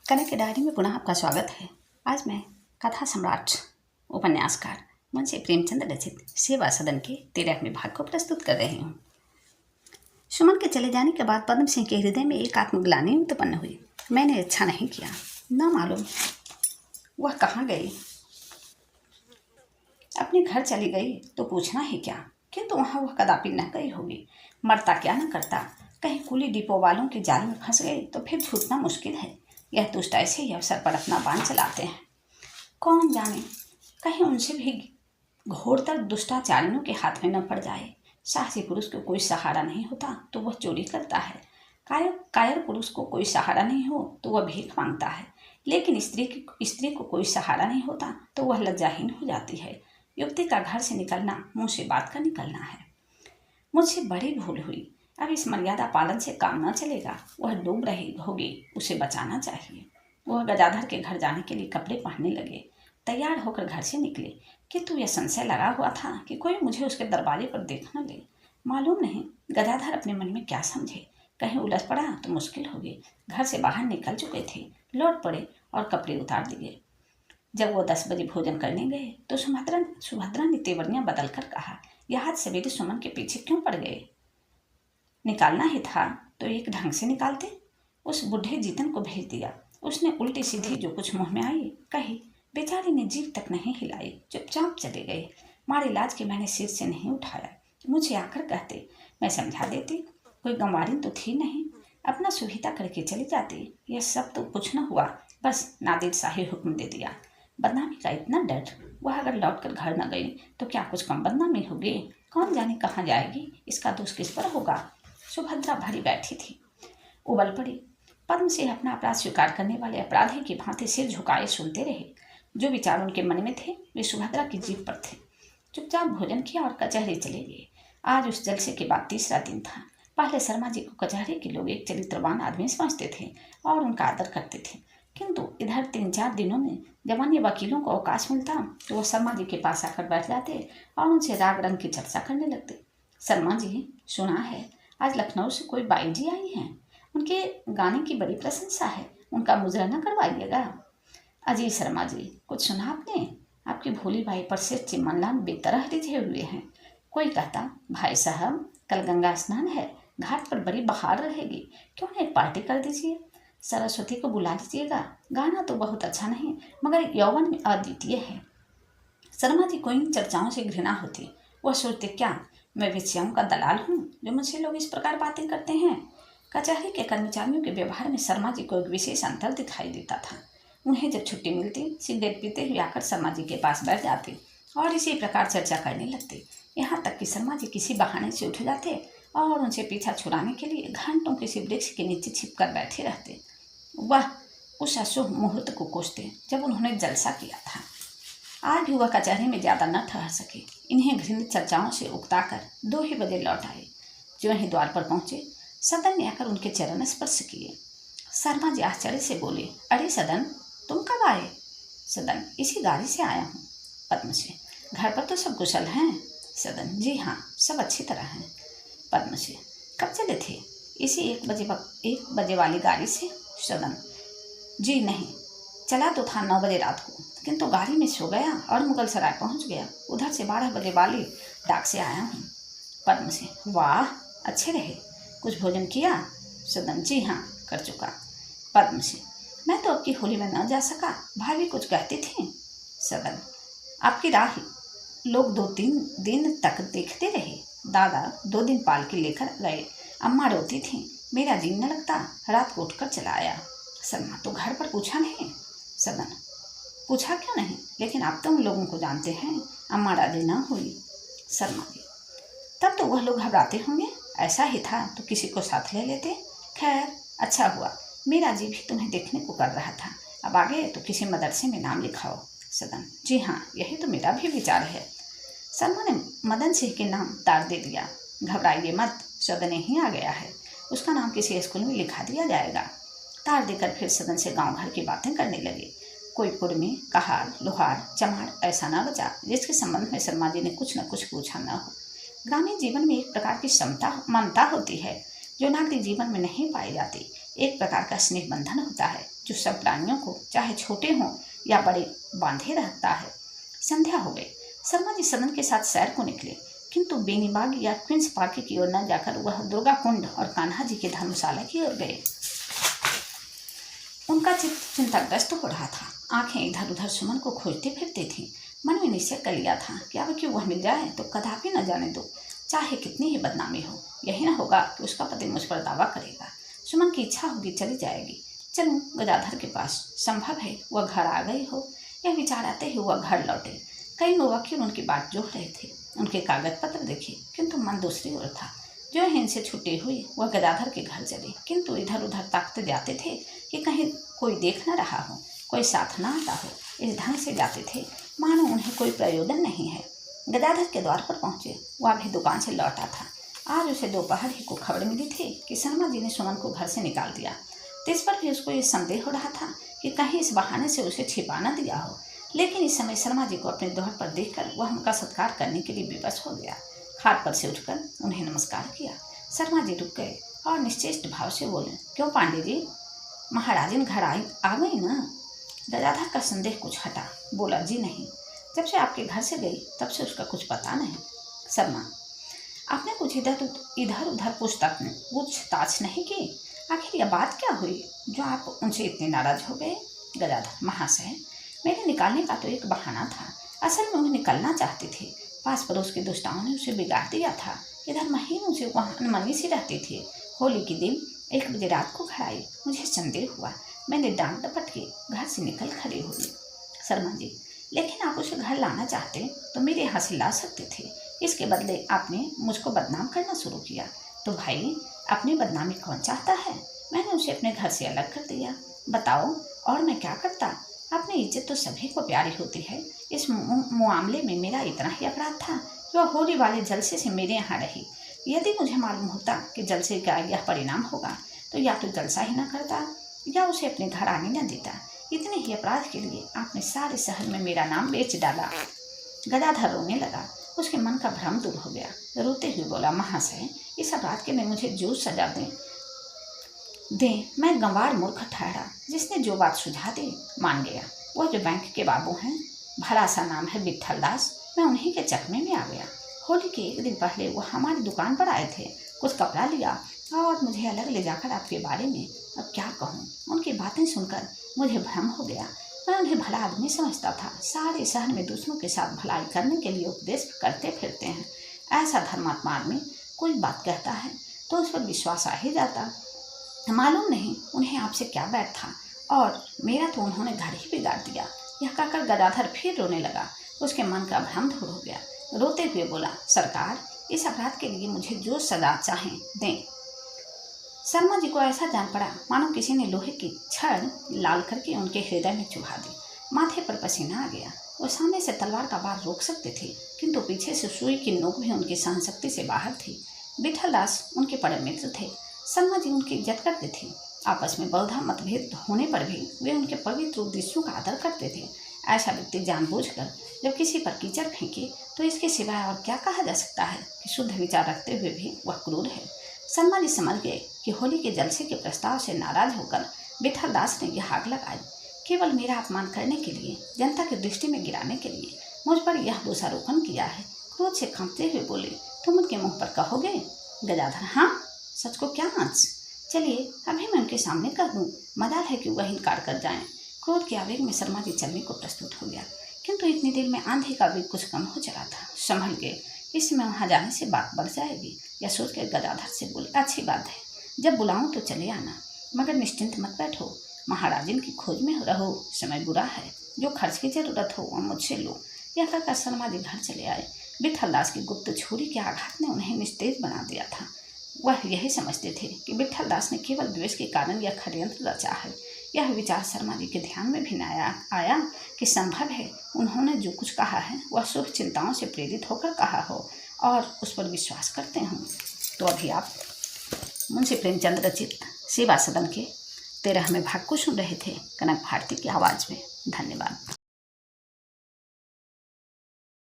कनक की डायरी में पुनः आपका स्वागत है। आज मैं कथा सम्राट उपन्यासकार मुंशी प्रेमचंद रचित सेवा सदन के 13वें भाग को प्रस्तुत कर रही हूँ। सुमन के चले जाने के बाद पद्म सिंह के हृदय में एक आत्मग्लानि उत्पन्न हुई। मैंने अच्छा नहीं किया। न मालूम वह कहाँ गई। अपने घर चली गई तो पूछना ही क्या, किंतु वहाँ वह कदापि न गई होगी। मरता क्या न करता, कहीं कुली डिपो वालों के जाल में फंस गई तो फिर छूटना मुश्किल है। यह दुष्ट ऐसे ही अवसर पर अपना बाण चलाते हैं। कौन जाने कहीं उनसे भी घोरतर दुष्टाचारियों के हाथ में न पड़ जाए। साहसी पुरुष को कोई सहारा नहीं होता तो वह चोरी करता है। कायर पुरुष को कोई सहारा नहीं हो तो वह भीख मांगता है। लेकिन स्त्री को कोई सहारा नहीं होता तो वह लज्जाहीन हो जाती है। युवती का घर से निकलना मुंह से बात का निकलना है। मुझसे बड़ी भूल हुई। अब इस मर्यादा पालन से काम न चलेगा। वह डूब रही होगी, उसे बचाना चाहिए। वह गजाधर के घर जाने के लिए कपड़े पहनने लगे। तैयार होकर घर से निकले, किंतु यह संशय लगा हुआ था कि कोई मुझे उसके दरवाजे पर देख न ले। मालूम नहीं गजाधर अपने मन में क्या समझे। कहीं उलझ पड़ा तो मुश्किल होगी। घर से बाहर निकल चुके थे, लौट पड़े और कपड़े उतार दिए। जब वो 10 बजे भोजन करने गए तो सुभद्रा ने तेवरियां बदल कर कहा, यह आज सवेरे सुमन के पीछे क्यों पड़ गए? निकालना ही था तो एक ढंग से निकालते। उस बुढ़े जीतन को भेज दिया। उसने उल्टी सीधी जो कुछ मुंह में आई कही। बेचारी ने जीभ तक नहीं हिलाई, चुपचाप चले गए। मारे लाज के मैंने सिर से नहीं उठाया। मुझे आकर कहते, मैं समझा देती, कोई गंवारी तो थी नहीं, अपना सुविधा करके चली जाती। यह सब तो कुछ न हुआ, बस नादिर शाही हुक्म दे दिया। बदनामी का इतना डर, वह अगर लौट कर घर न गई तो क्या कुछ कम बदनामी होगी? कौन जाने कहाँ जाएगी, इसका दोष किस पर होगा? सुभद्रा भरी बैठी थी, उबल पड़ी। पद्म सिंह अपना अपराध स्वीकार करने वाले अपराधी की भांति सिर झुकाए सुनते रहे। जो विचार उनके मन में थे वे सुभद्रा की जीभ पर थे। चुपचाप भोजन किया और कचहरी चले गए। आज उस जलसे के बाद तीसरा दिन था। पहले शर्मा जी को कचहरी के लोग एक चरित्रवान आदमी समझते थे और उनका आदर करते थे, किंतु इधर 3-4 दिनों में जब अन्य वकीलों को अवकाश मिलता तो वह शर्मा जी के पास आकर बैठ जाते और उनसे राग रंग की चर्चा करने लगते। शर्मा जी, सुना है आज लखनऊ से कोई बाई जी आई हैं, उनके गाने की बड़ी प्रशंसा है, उनका मुजराना करवाइएगा। अजी शर्मा जी, कुछ सुना आपने? आपकी भोली बाई पर से चिमनलाल बेतरह रिझे हुए हैं। कोई कहता, भाई साहब कल गंगा स्नान है, घाट पर बड़ी बहार रहेगी, क्यों ना एक पार्टी कर दीजिए। सरस्वती को बुला लीजिएगा। गाना तो बहुत अच्छा नहीं मगर यौवन में अद्वितीय है। शर्मा जी को इन चर्चाओं से घृणा होती। वह सोचते, क्या मैं विषयों का दलाल हूँ जो मुझसे लोग इस प्रकार बातें करते हैं? कचहरी के कर्मचारियों के व्यवहार में शर्मा जी को एक विशेष अंतर दिखाई देता था। उन्हें जब छुट्टी मिलती सिगरेट पीते हुए आकर शर्मा जी के पास बैठ जाते और इसी प्रकार चर्चा करने लगते। यहाँ तक कि शर्मा जी किसी बहाने से उठ जाते और उनसे पीछा छुड़ाने के लिए घंटों किसी वृक्ष के नीचे छिप कर बैठे रहते। वह उस अशुभ मुहूर्त को कोसते जब उन्होंने जलसा किया था। आज भी वह कचहरी में ज़्यादा न ठहर सके। इन्हें घृणित चर्चाओं से उकताकर 2 ही बजे लौट आए। जो ही द्वार पर पहुंचे सदन ने आकर उनके चरण स्पर्श किए। शर्मा जी आश्चर्य से बोले, अरे सदन, तुम कब आए? सदन, इसी गाड़ी से आया हूँ। पद्म से, घर पर तो सब कुशल हैं? सदन, जी हाँ, सब अच्छी तरह हैं। पद्म से, कब चले थे? इसी 1 बजे वाली गाड़ी से। सदन, जी नहीं, चला तो था 9 बजे रात को, किंतु गाड़ी में सो गया और मुगल सराय पहुंच गया। उधर से 12 बजे वाली डाक से आया हूँ। पद्म से, वाह, अच्छे रहे, कुछ भोजन किया? सदन, जी हाँ, कर चुका। पद्म से, मैं तो आपकी होली में न जा सका, भाभी कुछ कहती थी। सदन, आपकी राह लोग 2-3 दिन तक देखते रहे। दादा 2 दिन पालकी लेकर गए, अम्मा रोती थी, मेरा जी न लगता, रात को उठकर चला आया। शर्मा, तो घर पर पूछा नहीं? सदन, पूछा क्यों नहीं, लेकिन आप तो उन लोगों को जानते हैं, अम्मा राजी ना हुई। शर्मा जी, तब तो वह लोग घबराते होंगे, ऐसा ही था तो किसी को साथ ले लेते। खैर अच्छा हुआ, मेरा जी भी तुम्हें देखने को कर रहा था, अब आगे तो किसी मदरसे में नाम लिखाओ। सदन, जी हाँ, यही तो मेरा भी विचार है। शर्मा ने मदन सिंह के नाम तार दे दिया। घबराइए मत, सदन ही आ गया है, उसका नाम किसी स्कूल में लिखा दिया जाएगा। तार देकर फिर सदन से गाँव भर की बातें करने लगे। कोई कुर्मी, कहार, लोहार, चमार ऐसा ना बचा जिसके संबंध में शर्मा जी ने कुछ न कुछ पूछा न हो। ग्रामीण जीवन में एक प्रकार की ममता होती है जो नागरिक जीवन में नहीं पाई जाती। एक प्रकार का स्नेह बंधन होता है जो सब प्राणियों को, चाहे छोटे हों या बड़े, बांधे रहता है। संध्या हो गई। शर्मा जी सदन के साथ सैर को निकले, किंतु बेनीबाग या क्वींस पार्क की ओर न जाकर वह दुर्गा कुंड और कान्हा जी के धर्मशाला की ओर गए। उनका चित्त चिंताग्रस्त हो रहा था। आंखें इधर उधर सुमन को खोजते फिरती थी। मन में निश्चय कर लिया था कि अब क्यों वह मिल जाए तो कदापि न जाने दो, चाहे कितनी ही बदनामी हो। यही न होगा कि उसका पति मुझ पर दावा करेगा। सुमन की इच्छा होगी चली जाएगी। चलूं गदाधर के पास, संभव है वह घर आ गई हो। यह विचार आते ही वह घर लौटे। कई वकील उनकी बात जोड़ रहे थे। उनके कागज पत्र देखे, किंतु मन दूसरी ओर था। जो ही इनसे छुट्टी हुई वह गदाधर के घर चले, किंतु इधर उधर ताकते जाते थे कि कहीं कोई देख न रहा हो, कोई साथ न आता हो। इस ढंग से जाते थे मानो उन्हें कोई प्रयोजन नहीं है। गदाधर के द्वार पर पहुंचे। वह भी दुकान से लौटा था। आज उसे दोपहर ही को खबर मिली थी कि शर्मा जी ने सुमन को घर से निकाल दिया। इस पर भी उसको ये संदेह हो रहा था कि कहीं इस बहाने से उसे छिपा न दिया हो। लेकिन इस समय शर्मा जी को अपने द्वार पर देखकर वह उनका सत्कार करने के लिए विवश हो गया। खाट पर से उठकर उन्हें नमस्कार किया। शर्मा जी रुक गए और निश्चेष्ट भाव से बोले, क्यों पांडे जी, महाराजिन घर आ गई ना? गदाधर का संदेह कुछ हटा। बोला, जी नहीं, जब से आपके घर से गई तब से उसका कुछ पता नहीं। शर्मा, आपने कुछ इधर उधर पूछताछ नहीं की? आखिर यह बात क्या हुई जो आप उनसे इतने नाराज हो गए? गदाधर, महाशय, मेरे निकालने का तो एक बहाना था। असल में उन्हें निकलना चाहते थे। पास पड़ोस के दुष्टाओं ने उसे बिगाड़ दिया था। इधर महीनों से वहाँ अनमनी सी रहती थी। होली के दिन 1 बजे रात को घर आई। मुझे संदेह हुआ। मैंने डांट डपट के घर से निकल खड़ी हुई। शर्मा जी, लेकिन आप उसे घर लाना चाहते तो मेरे यहाँ से ला सकते थे। इसके बदले आपने मुझको बदनाम करना शुरू किया। तो भाई, अपनी बदनामी कौन चाहता है? मैंने उसे अपने घर से अलग कर दिया। बताओ, और मैं क्या करता? अपनी इज्जत तो सभी को प्यारी होती है। इस मामले में मेरा इतना ही अपराध था कि वह होली वाले जलसे से मेरे यहाँ रही। यदि मुझे मालूम होता कि जलसे का यह परिणाम होगा तो या तो जलसा ही न करता या उसे अपने घर आने न देता। इतने ही अपराध के लिए आपने सारे शहर में मेरा नाम बेच डाला। गदाधर रोने लगा। उसके मन का भ्रम दूर हो गया। रोते हुए बोला, महाशय, इस अपराध के लिए मुझे जो सजा दें, मैं गंवार मूर्ख ठहरा। जिसने जो बात सुझा दी मान गया। वह जो बैंक के बाबू हैं, भला सा नाम है विट्ठल दास, मैं उन्हीं के चकमे में आ गया। होली के 1 दिन पहले वो हमारी दुकान पर आए थे। कुछ कपड़ा लिया और मुझे अलग ले जाकर आपके बारे में अब क्या कहूँ, उनकी बातें सुनकर मुझे भ्रम हो गया। मैं उन्हें भला आदमी समझता था। सारे शहर में दूसरों के साथ भलाई करने के लिए उपदेश करते फिरते हैं। ऐसा धर्मात्मा आदमी कोई बात कहता है तो उस पर विश्वास आ ही जाता। मालूम नहीं उन्हें आपसे क्या बैठ था, और मेरा तो उन्होंने घर ही बिगाड़ दिया। यह कहकर गदाधर फिर रोने लगा। उसके मन का भ्रम दूर हो गया। रोते हुए बोला, सरकार, इस अपराध के लिए मुझे जो सजा चाहें दें। शर्मा जी को ऐसा जान पड़ा मानो किसी ने लोहे की छड़ लाल करके उनके हृदय में चुभा दी। माथे पर पसीना आ गया। वो सामने से तलवार का वार रोक सकते थे, किंतु पीछे से सुई की नोक भी उनकी सहनशक्ति से बाहर थी। विट्ठल दास उनके बड़े मित्र थे। शर्मा जी उनकी इज्जत करते थे। आपस में बहुधा मतभेद होने पर भी वे उनके पवित्र उद्देश्यों का आदर करते थे। ऐसा व्यक्ति जानबूझकर जब किसी पर कीचड़ फेंके तो इसके सिवाय और क्या कहा जा सकता है कि शुद्ध विचार रखते हुए भी वह क्रूर है। शर्मा जी समझ गए कि होली के जलसे के प्रस्ताव से नाराज होकर विट्ठल दास ने यह आग लगाई। केवल मेरा अपमान करने के लिए, जनता की दृष्टि में गिराने के लिए मुझ पर यह दोषारोपण किया है। क्रोध से कांपते हुए बोले, तुम उनके मुंह पर कहोगे? गदाधर, हाँ, सच को क्या आँच? चलिए अभी मैं उनके सामने कह दूँ। मजाल है कि वह इनकार कर जाएं। क्रोध के आवेग में शर्मा जी चलने को प्रस्तुत हो गया, किंतु इतनी देर में आंधी का वेग कुछ कम हो चला था। संभल गए। इस समय वहाँ जाने से बात बढ़ जाएगी, यह सोच कर गदाधर से बोले, अच्छी बात है, जब बुलाऊं तो चले आना, मगर निश्चिंत मत बैठो। महाराजिन की खोज में रहो, समय बुरा है। जो खर्च की जरूरत हो वह मुझसे लो। यह कहकर शर्मा जी घर चले आए। विट्ठल दास की गुप्त छुरी के आघात ने उन्हें निस्तेज बना दिया था। वह यही समझते थे कि विट्ठल दास ने केवल द्वेष के कारण यह षड्यंत्र रचा है। यह विचार शर्मा जी के ध्यान में भी न आया कि संभव है उन्होंने जो कुछ कहा है वह शुभ चिंताओं से प्रेरित होकर कहा हो और उस पर विश्वास करते हों। तो अभी आप मुंशी प्रेमचंद रचित सेवा सदन के 13वें भाग को सुन रहे थे कनक भारती की आवाज़ में। धन्यवाद।